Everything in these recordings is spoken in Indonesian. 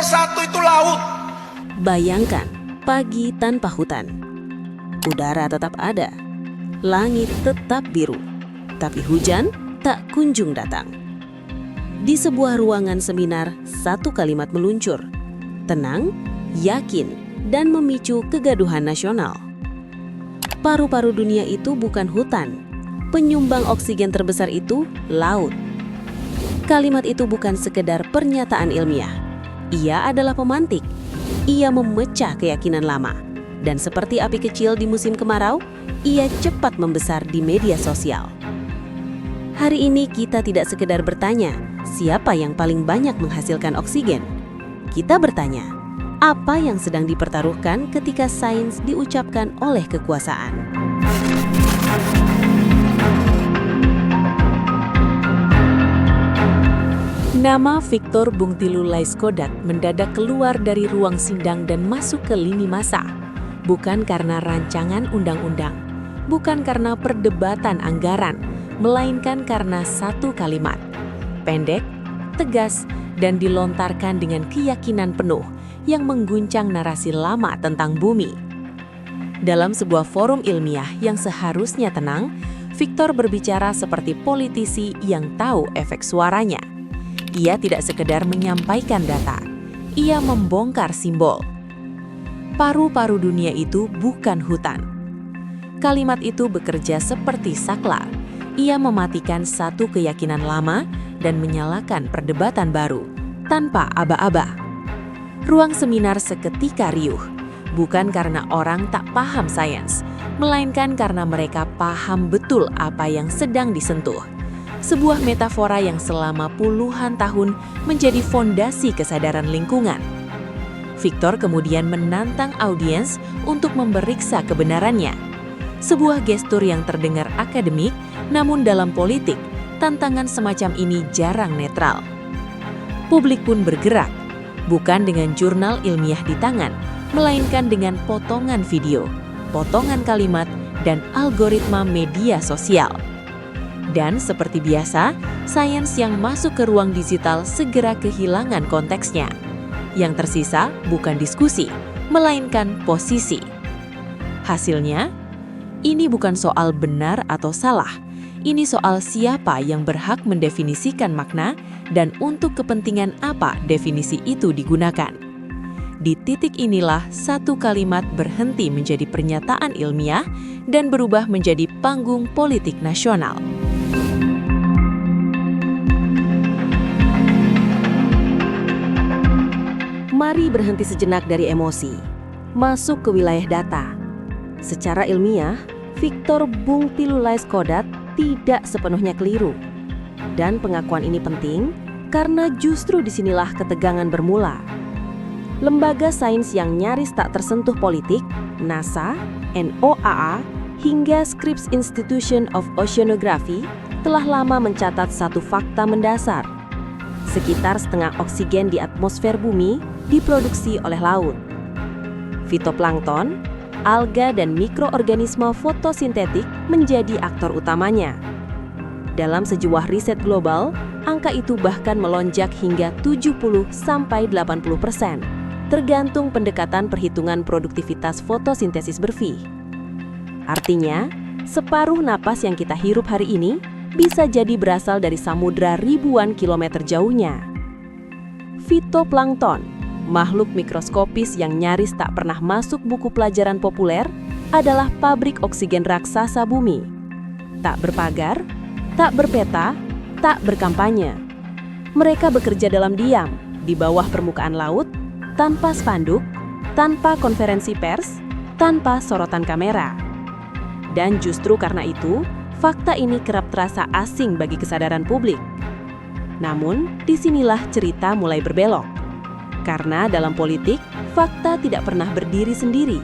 satu itu laut. Bayangkan pagi tanpa hutan. Udara tetap ada, langit tetap biru, tapi hujan tak kunjung datang. Di sebuah ruangan seminar, satu kalimat meluncur, tenang, yakin, dan memicu kegaduhan nasional. Paru-paru dunia itu bukan hutan, penyumbang oksigen terbesar itu laut. Kalimat itu bukan sekedar pernyataan ilmiah, ia adalah pemantik. Ia memecah keyakinan lama, dan seperti api kecil di musim kemarau, ia cepat membesar di media sosial. Hari ini kita tidak sekedar bertanya, siapa yang paling banyak menghasilkan oksigen? Kita bertanya, apa yang sedang dipertaruhkan ketika sains diucapkan oleh kekuasaan? Nama Victor Bungtilu Laiskodat mendadak keluar dari ruang sidang dan masuk ke lini masa. Bukan karena rancangan undang-undang, bukan karena perdebatan anggaran, melainkan karena satu kalimat. Pendek, tegas, dan dilontarkan dengan keyakinan penuh yang mengguncang narasi lama tentang bumi. Dalam sebuah forum ilmiah yang seharusnya tenang, Victor berbicara seperti politisi yang tahu efek suaranya. Ia tidak sekedar menyampaikan data, ia membongkar simbol. Paru-paru dunia itu bukan hutan. Kalimat itu bekerja seperti saklar. Ia mematikan satu keyakinan lama dan menyalakan perdebatan baru, tanpa aba-aba. Ruang seminar seketika riuh, bukan karena orang tak paham sains, melainkan karena mereka paham betul apa yang sedang disentuh. Sebuah metafora yang selama puluhan tahun menjadi fondasi kesadaran lingkungan. Victor kemudian menantang audiens untuk memeriksa kebenarannya. Sebuah gestur yang terdengar akademik, namun dalam politik, tantangan semacam ini jarang netral. Publik pun bergerak, bukan dengan jurnal ilmiah di tangan, melainkan dengan potongan video, potongan kalimat, dan algoritma media sosial. Dan seperti biasa, sains yang masuk ke ruang digital segera kehilangan konteksnya. Yang tersisa bukan diskusi, melainkan posisi. Hasilnya, ini bukan soal benar atau salah. Ini soal siapa yang berhak mendefinisikan makna dan untuk kepentingan apa definisi itu digunakan. Di titik inilah satu kalimat berhenti menjadi pernyataan ilmiah dan berubah menjadi panggung politik nasional. Mari berhenti sejenak dari emosi, masuk ke wilayah data. Secara ilmiah, Victor Bungtilu Laiskodat tidak sepenuhnya keliru. Dan pengakuan ini penting karena justru disinilah ketegangan bermula. Lembaga sains yang nyaris tak tersentuh politik, NASA, NOAA, hingga Scripps Institution of Oceanography telah lama mencatat satu fakta mendasar. Sekitar setengah oksigen di atmosfer bumi diproduksi oleh laut. Fitoplankton, alga, dan mikroorganisme fotosintetik menjadi aktor utamanya. Dalam sejumlah riset global, angka itu bahkan melonjak hingga 70–80%, tergantung pendekatan perhitungan produktivitas fotosintesis berfih. Artinya, separuh napas yang kita hirup hari ini bisa jadi berasal dari samudra ribuan kilometer jauhnya. Fitoplankton, makhluk mikroskopis yang nyaris tak pernah masuk buku pelajaran populer, adalah pabrik oksigen raksasa bumi. Tak berpagar, tak berpeta, tak berkampanye. Mereka bekerja dalam diam, di bawah permukaan laut, tanpa spanduk, tanpa konferensi pers, tanpa sorotan kamera. Dan justru karena itu, fakta ini kerap terasa asing bagi kesadaran publik. Namun, disinilah cerita mulai berbelok. Karena dalam politik, fakta tidak pernah berdiri sendiri.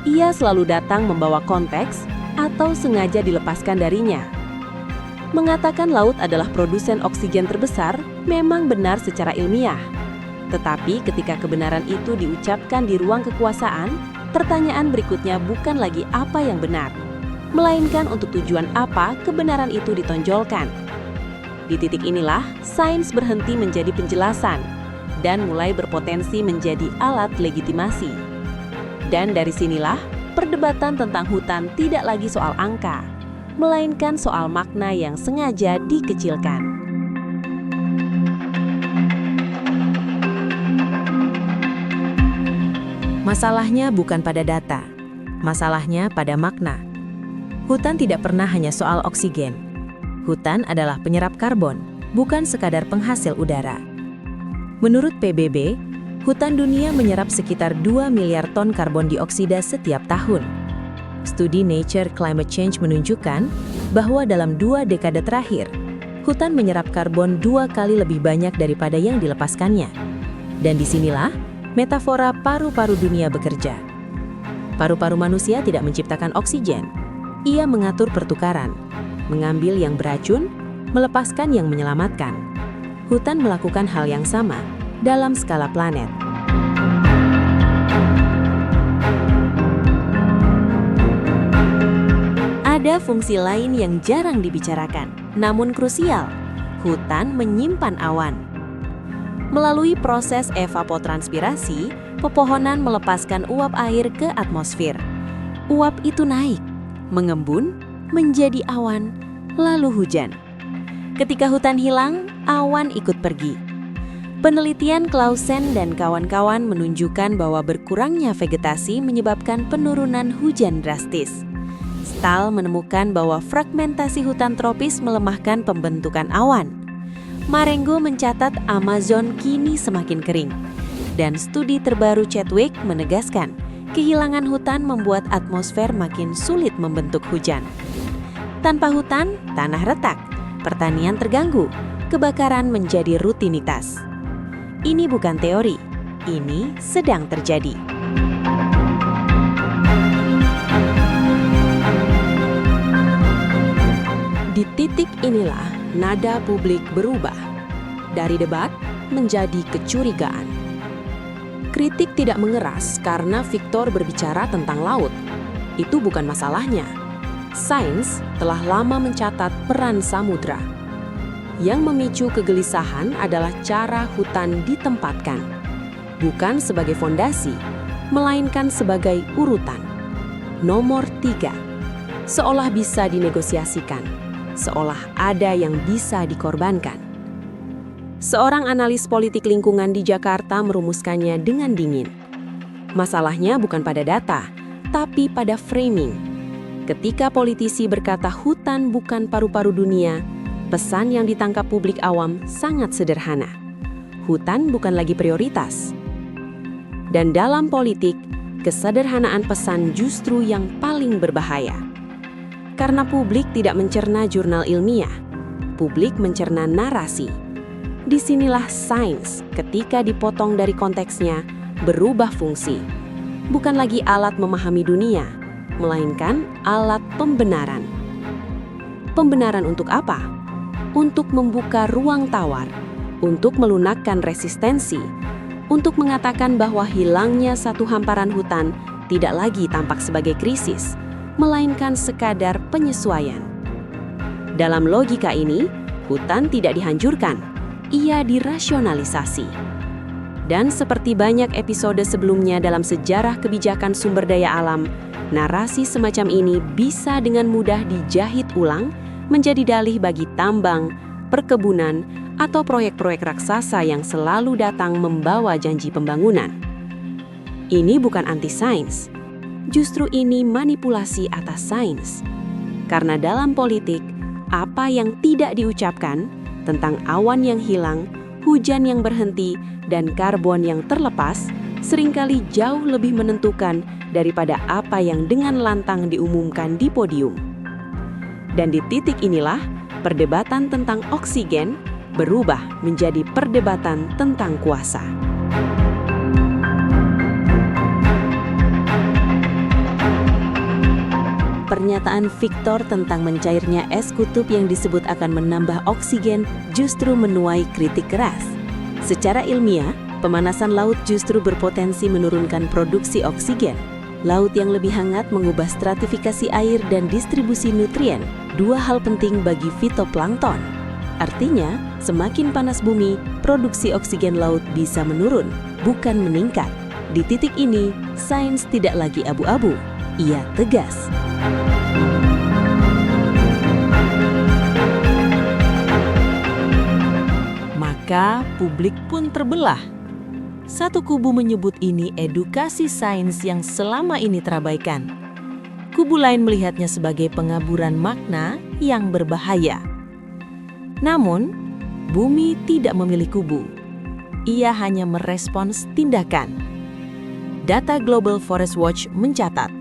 Ia selalu datang membawa konteks atau sengaja dilepaskan darinya. Mengatakan laut adalah produsen oksigen terbesar memang benar secara ilmiah. Tetapi ketika kebenaran itu diucapkan di ruang kekuasaan, pertanyaan berikutnya bukan lagi apa yang benar, melainkan untuk tujuan apa kebenaran itu ditonjolkan. Di titik inilah, sains berhenti menjadi penjelasan. dan mulai berpotensi menjadi alat legitimasi. Dan dari sinilah, perdebatan tentang hutan tidak lagi soal angka, melainkan soal makna yang sengaja dikecilkan. Masalahnya bukan pada data, masalahnya pada makna. Hutan tidak pernah hanya soal oksigen. Hutan adalah penyerap karbon, bukan sekadar penghasil udara. Menurut PBB, hutan dunia menyerap sekitar 2 miliar ton karbon dioksida setiap tahun. Studi Nature Climate Change menunjukkan bahwa dalam 2 dekade terakhir, hutan menyerap karbon 2 kali lebih banyak daripada yang dilepaskannya. Dan disinilah metafora paru-paru dunia bekerja. Paru-paru manusia tidak menciptakan oksigen. Ia mengatur pertukaran, mengambil yang beracun, melepaskan yang menyelamatkan. Hutan melakukan hal yang sama dalam skala planet. Ada fungsi lain yang jarang dibicarakan, namun krusial. Hutan menyimpan awan. Melalui proses evapotranspirasi, pepohonan melepaskan uap air ke atmosfer. Uap itu naik, mengembun, menjadi awan, lalu hujan. Ketika hutan hilang, awan ikut pergi. Penelitian Clausen dan kawan-kawan menunjukkan bahwa berkurangnya vegetasi menyebabkan penurunan hujan drastis. Stahl menemukan bahwa fragmentasi hutan tropis melemahkan pembentukan awan. Marengo mencatat Amazon kini semakin kering. Dan studi terbaru Chadwick menegaskan, kehilangan hutan membuat atmosfer makin sulit membentuk hujan. Tanpa hutan, tanah retak, pertanian terganggu, kebakaran menjadi rutinitas. Ini bukan teori, ini sedang terjadi. Di titik inilah nada publik berubah, dari debat menjadi kecurigaan. Kritik tidak mengeras karena Victor berbicara tentang laut. Itu bukan masalahnya. Sains telah lama mencatat peran samudra. Yang memicu kegelisahan adalah cara hutan ditempatkan. Bukan sebagai fondasi, melainkan sebagai urutan. Nomor 3, seolah bisa dinegosiasikan. Seolah ada yang bisa dikorbankan. Seorang analis politik lingkungan di Jakarta merumuskannya dengan dingin. Masalahnya bukan pada data, tapi pada framing. Ketika politisi berkata hutan bukan paru-paru dunia, pesan yang ditangkap publik awam sangat sederhana. Hutan bukan lagi prioritas. Dan dalam politik, kesederhanaan pesan justru yang paling berbahaya. Karena publik tidak mencerna jurnal ilmiah, publik mencerna narasi. Disinilah sains, ketika dipotong dari konteksnya, berubah fungsi. Bukan lagi alat memahami dunia, melainkan alat pembenaran. Pembenaran untuk apa? Untuk membuka ruang tawar, untuk melunakkan resistensi, untuk mengatakan bahwa hilangnya satu hamparan hutan tidak lagi tampak sebagai krisis, melainkan sekadar penyesuaian. Dalam logika ini, hutan tidak dihancurkan, ia dirasionalisasi. Dan seperti banyak episode sebelumnya dalam sejarah kebijakan sumber daya alam, narasi semacam ini bisa dengan mudah dijahit ulang menjadi dalih bagi tambang, perkebunan, atau proyek-proyek raksasa yang selalu datang membawa janji pembangunan. Ini bukan anti-sains. Justru ini manipulasi atas sains. Karena dalam politik, apa yang tidak diucapkan tentang awan yang hilang, hujan yang berhenti, dan karbon yang terlepas seringkali jauh lebih menentukan daripada apa yang dengan lantang diumumkan di podium. Dan di titik inilah, perdebatan tentang oksigen berubah menjadi perdebatan tentang kuasa. Pernyataan Victor tentang mencairnya es kutub yang disebut akan menambah oksigen justru menuai kritik keras. Secara ilmiah, pemanasan laut justru berpotensi menurunkan produksi oksigen. Laut yang lebih hangat mengubah stratifikasi air dan distribusi nutrien, dua hal penting bagi fitoplankton. Artinya, semakin panas bumi, produksi oksigen laut bisa menurun, bukan meningkat. Di titik ini, sains tidak lagi abu-abu, ia tegas. Maka publik pun terbelah. Satu kubu menyebut ini edukasi sains yang selama ini terabaikan. Kubu lain melihatnya sebagai pengaburan makna yang berbahaya. Namun, bumi tidak memilih kubu. Ia hanya merespons tindakan. Data Global Forest Watch mencatat,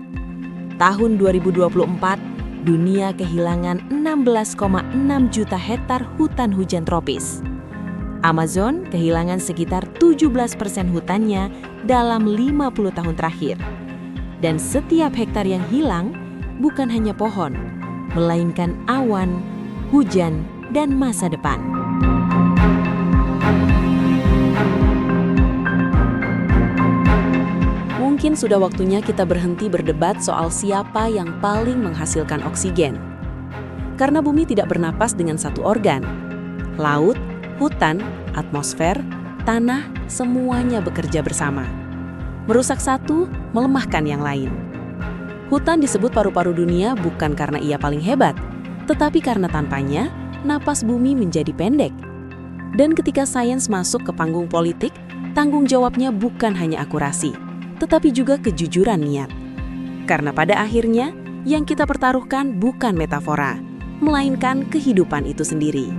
tahun 2024, dunia kehilangan 16,6 juta hektar hutan hujan tropis. Amazon kehilangan sekitar 17% hutannya dalam 50 tahun terakhir. Dan setiap hektar yang hilang bukan hanya pohon, melainkan awan, hujan, dan masa depan. Mungkin sudah waktunya kita berhenti berdebat soal siapa yang paling menghasilkan oksigen. Karena bumi tidak bernapas dengan satu organ. Laut, hutan, atmosfer, tanah, semuanya bekerja bersama. Merusak satu, melemahkan yang lain. Hutan disebut paru-paru dunia bukan karena ia paling hebat, tetapi karena tanpanya, napas bumi menjadi pendek. Dan ketika sains masuk ke panggung politik, tanggung jawabnya bukan hanya akurasi, tetapi juga kejujuran niat. Karena pada akhirnya, yang kita pertaruhkan bukan metafora, melainkan kehidupan itu sendiri.